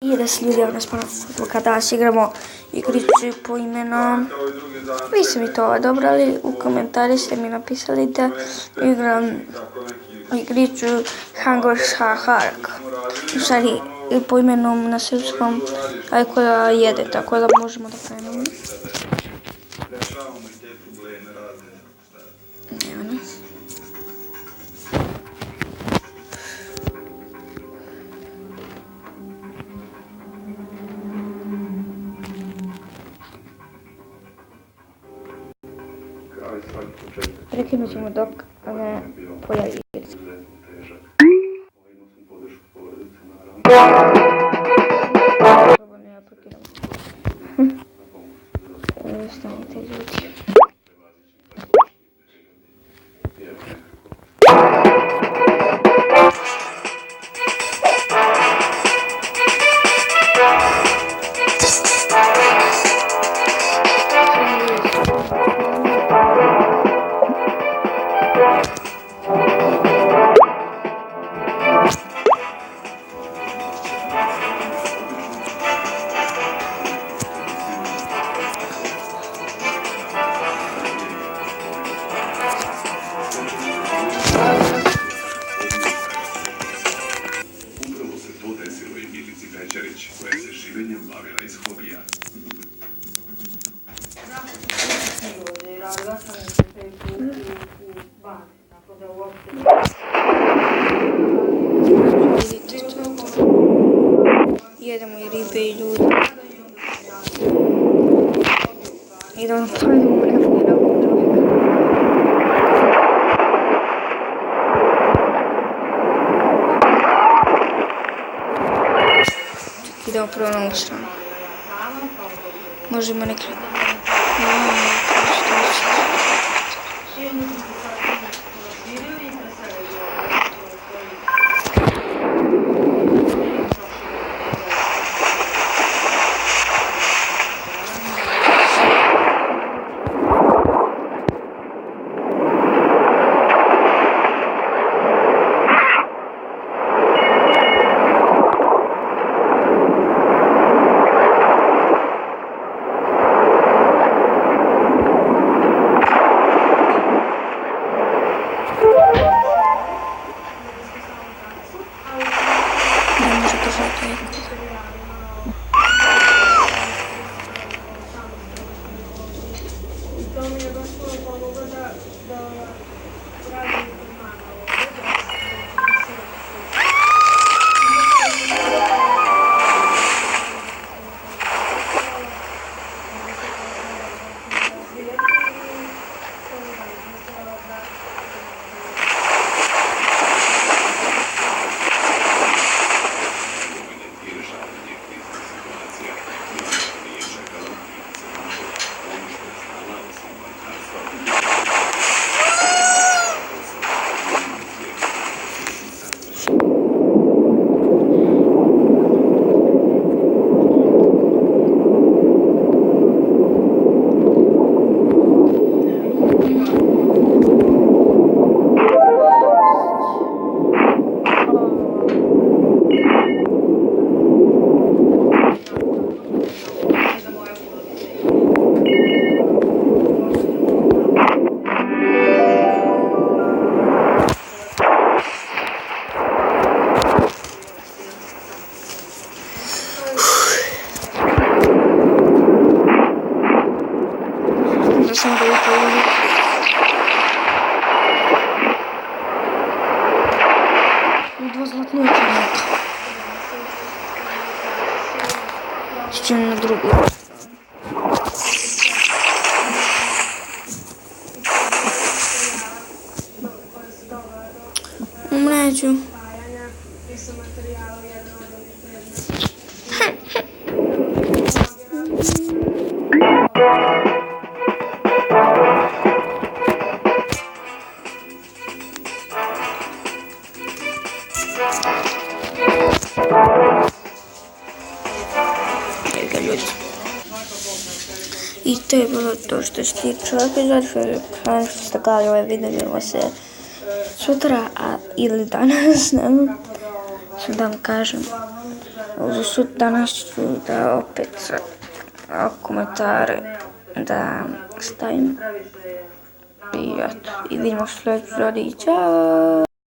I da se ljudi javno spavno kada danas igramo igricu po imenom. Niste mi to odabrali, u komentari ste mi napisali da igram igricu Hungers Hark. U stvari po imenom na srpskom, ali koja jede, tako da možemo da krenemo. Evo nas. Prekinut ćemo dok ne pojavi igrica. Slobodno ja prekidam. Stanite ljudi. Jedemo i ribe i ljudi. I da napravimo telefon nakon čovjeka. Čak idemo prvo na ovu stranu. Možemo neki... Идем на другую сторону. Умрачу. I to je bilo to što se tiče epizod. Kao što ste gledali ovaj video, vidimo se sutra ili danas, ne znam što da vam kažem. danas ću da opet komentare da stavim. I eto, i vidimo se u sljedećoj epizodi. Ćao!